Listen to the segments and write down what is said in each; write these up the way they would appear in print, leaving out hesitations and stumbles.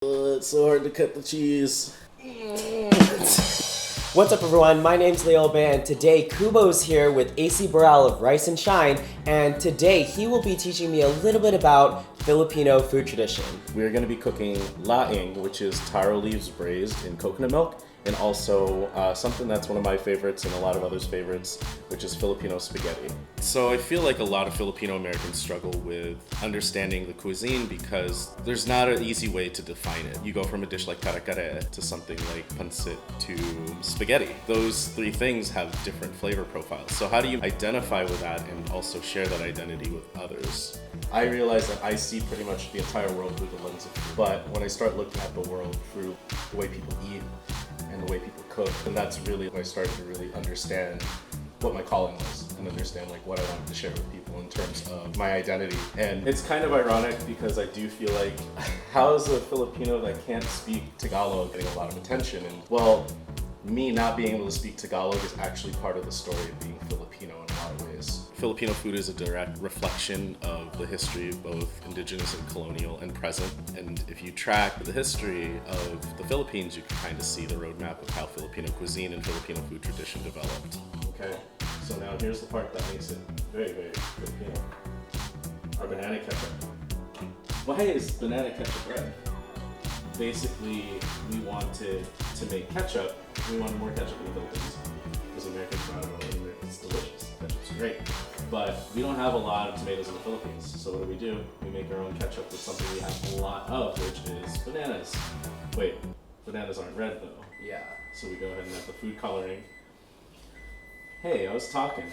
It's so hard to cut the cheese. What's up everyone, my name's Leo Ban. Today Kubo's here with AC Boral of Rice and Shine, and today he will be teaching me a little bit about Filipino food tradition. We're going to be cooking laing, which is taro leaves braised in coconut milk, and also something that's one of my favorites and a lot of others' favorites, which is Filipino spaghetti. So I feel like a lot of Filipino-Americans struggle with understanding the cuisine because there's not an easy way to define it. You go from a dish like kare-kare to something like pancit to spaghetti. Those three things have different flavor profiles. So how do you identify with that and also share that identity with others? I realize that I see pretty much the entire world through the lens of food, but when I start looking at the world through the way people eat and the way people cook, and that's really when I started to really understand what my calling was and understand like what I wanted to share with people in terms of my identity. And it's kind of ironic because I do feel like how is a Filipino that can't speak Tagalog getting a lot of attention? And well, me not being able to speak Tagalog is actually part of the story of being Filipino in a lot of ways. Filipino food is a direct reflection of the history of both indigenous and colonial and present. And if you track the history of the Philippines, you can kind of see the roadmap of how Filipino cuisine and Filipino food tradition developed. Okay, so now here's the part that makes it very, very Filipino. Our banana ketchup. Why is banana ketchup red? Basically, we wanted to make ketchup. We wanted more ketchup in the Philippines because Americans brought it over. It's delicious. Ketchup's great, but we don't have a lot of tomatoes in the Philippines. So what do? We make our own ketchup with something we have a lot of, which is bananas. Wait, bananas aren't red though. Yeah. So we go ahead and add the food coloring. Hey, I was talking.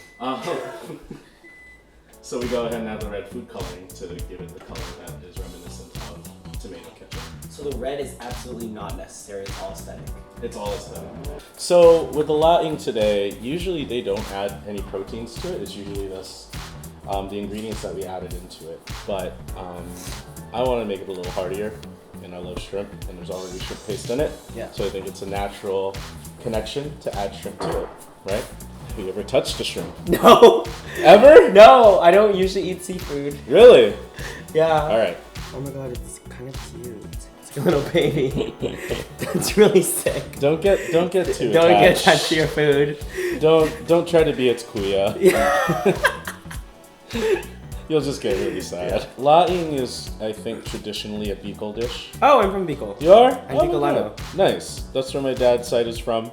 So we go ahead and add the red food coloring to give it the color that is reminiscent of tomato ketchup. So the red is absolutely not necessary, it's all aesthetic. It's all aesthetic. So with the laing today, usually they don't add any proteins to it. It's usually this, the ingredients that we added into it. But I want to make it a little heartier, and I love shrimp, and there's already shrimp paste in it. Yeah. So I think it's a natural connection to add shrimp to it, right? Have you ever touched a shrimp? No! Ever? No, I don't usually eat seafood. Really? Yeah. All right. Oh my god, it's kind of cute. It's like a little baby. That's really sick. Don't get too Don't attached. get attached to your food. Don't try to be its kuya. Yeah. You'll just get really sad. Laing is, I think, traditionally a Bicol dish. Oh, I'm from Bicol. You are? I'm Bicolano. Nice. That's where my dad's side is from.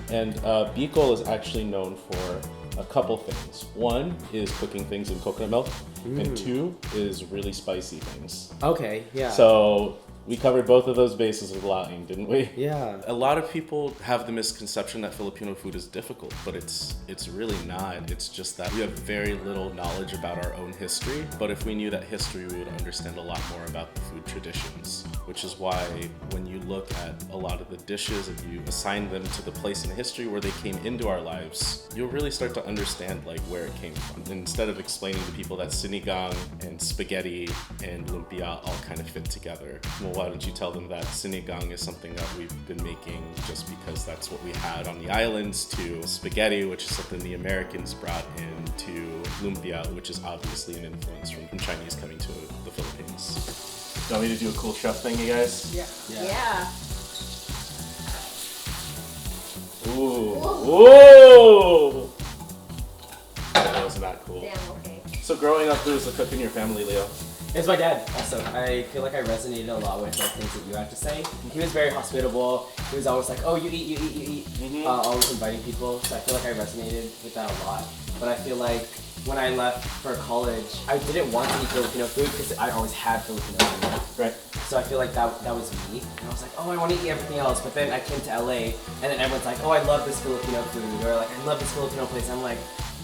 And Bicol is actually known for a couple things. One is cooking things in coconut milk, and two is really spicy things. Okay, yeah. So we covered both of those bases with laing, didn't we? Yeah. A lot of people have the misconception that Filipino food is difficult, but it's really not. It's just that we have very little knowledge about our own history. But if we knew that history, we would understand a lot more about the food traditions, which is why when you look at a lot of the dishes and you assign them to the place in history where they came into our lives, you'll really start to understand like where it came from. And instead of explaining to people that sinigang and spaghetti and lumpia all kind of fit together, well, why don't you tell them that sinigang is something that we've been making just because that's what we had on the islands, to spaghetti, which is something the Americans brought in, to lumpia, which is obviously an influence from Chinese coming to the Philippines. Do you want me to do a cool chef thing, you guys? Yeah. Ooh. Ooh! That was not cool. Damn, okay. So growing up, who was the cook in your family, Leo? It's my dad also. I feel like I resonated a lot with like things that you had to say. He was very hospitable. He was always like, oh, you eat. Mm-hmm. Always inviting people. So I feel like I resonated with that a lot. But I feel like when I left for college, I didn't want to eat Filipino food because I always had Filipino food. Right. So I feel like that was me. And I was like, oh, I want to eat everything else. But then I came to LA and then everyone's like, oh, I love this Filipino food. Or like, I love this Filipino place. I'm like,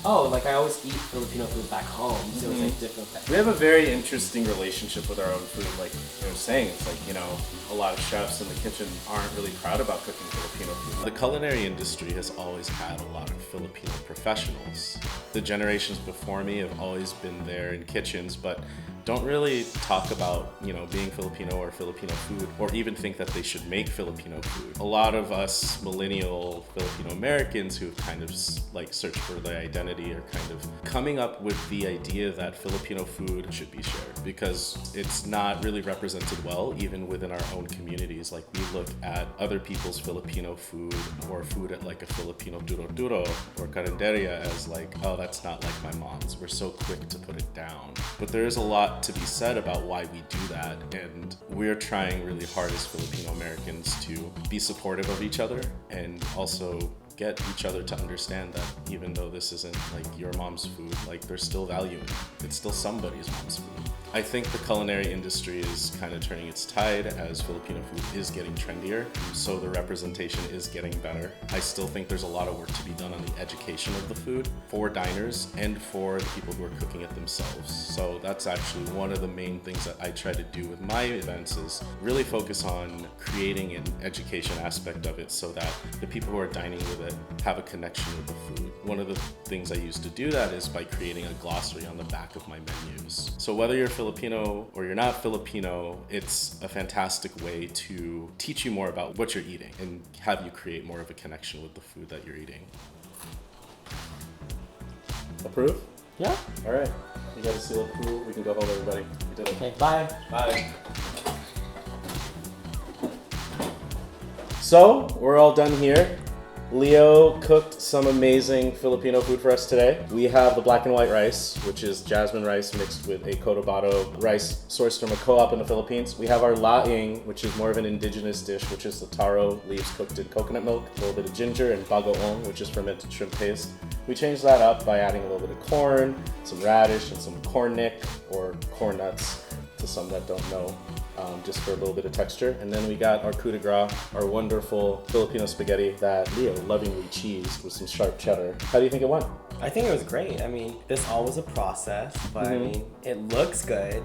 oh, like I always eat Filipino food back home, so it's like different. We have a very interesting relationship with our own food. Like you were saying, it's like, you know, a lot of chefs in the kitchen aren't really proud about cooking Filipino food. The culinary industry has always had a lot of Filipino professionals. The generations before me have always been there in kitchens, but don't really talk about, being Filipino or Filipino food, or even think that they should make Filipino food. A lot of us millennial Filipino Americans who've kind of like searched for their identity are kind of coming up with the idea that Filipino food should be shared, because it's not really represented well even within our own communities. Like, we look at other people's Filipino food or food at like a Filipino duro-duro or carinderia as like, oh, that's not like my mom's. We're so quick to put it down. But there is a lot to be said about why we do that, and we're trying really hard as Filipino Americans to be supportive of each other and also get each other to understand that even though this isn't like your mom's food, like there's still value in it. It's still somebody's mom's food. I think the culinary industry is kind of turning its tide as Filipino food is getting trendier, so the representation is getting better. I still think there's a lot of work to be done on the education of the food for diners and for the people who are cooking it themselves. So that's actually one of the main things that I try to do with my events, is really focus on creating an education aspect of it so that the people who are dining with it have a connection with the food. One of the things I used to do that is by creating a glossary on the back of my menus. So whether you're Filipino or you're not Filipino, it's a fantastic way to teach you more about what you're eating and have you create more of a connection with the food that you're eating. Approve? Yeah. All right. You got a seal of approval. We can go home, everybody. We did it. Okay, bye. Bye. So, we're all done here. Leo cooked some amazing Filipino food for us today. We have the black and white rice, which is jasmine rice mixed with a cotabato rice sourced from a co-op in the Philippines. We have our laing, which is more of an indigenous dish, which is the taro leaves cooked in coconut milk, a little bit of ginger, and bagoong, which is fermented shrimp paste. We changed that up by adding a little bit of corn, some radish, and some cornic, or corn nuts, to some that don't know. Just for a little bit of texture. And then we got our coup de grace, our wonderful Filipino spaghetti that Leo lovingly cheesed with some sharp cheddar. How do you think it went? I think it was great. I mean, this all was a process, but I mean, it looks good.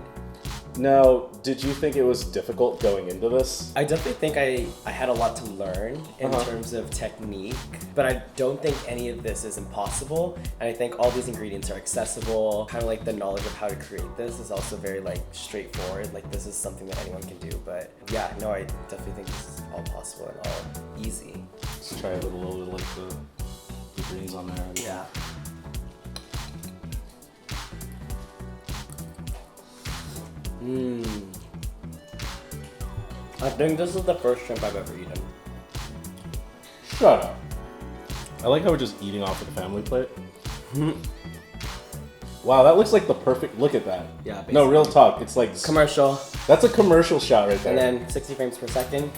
Now, did you think it was difficult going into this? I definitely think I had a lot to learn in terms of technique, but I don't think any of this is impossible. And I think all these ingredients are accessible. Kind of like the knowledge of how to create this is also very like straightforward. Like, this is something that anyone can do. But yeah, no, I definitely think this is all possible and all easy. Let's try it with a little bit like the greens on there. Yeah. I think this is the first shrimp I've ever eaten. Shut up. I like how we're just eating off of the family plate. Wow, that looks like the perfect, look at that. Yeah, basically. No, real talk. It's like Commercial. That's a commercial shot right there. And then 60 frames per second.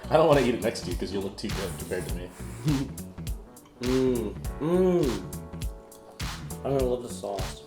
I don't want to eat it next to you because you look too good compared to me. I love the sauce.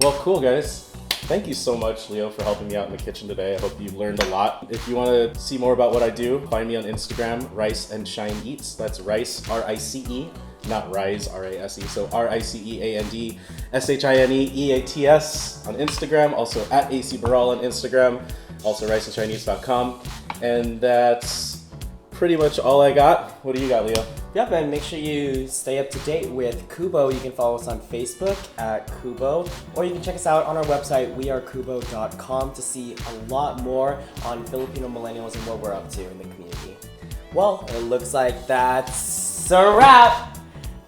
Well, cool, guys. Thank you so much, Leo, for helping me out in the kitchen today. I hope you learned a lot. If you want to see more about what I do, find me on Instagram, Rice and Shine Eats. That's Rice, R-I-C-E, not Rise, R-A-S-E. So R-I-C-E-A-N-D S-H-I-N-E-E-A-T-S on Instagram. Also at AC Boral on Instagram. Also riceandshineeats.com. And that's pretty much all I got. What do you got, Leo? Yep, and make sure you stay up to date with Kubo. You can follow us on Facebook at Kubo, or you can check us out on our website, wearekubo.com, to see a lot more on Filipino millennials and what we're up to in the community. Well, it looks like that's a wrap.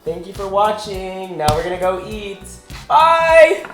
Thank you for watching. Now we're gonna go eat. Bye!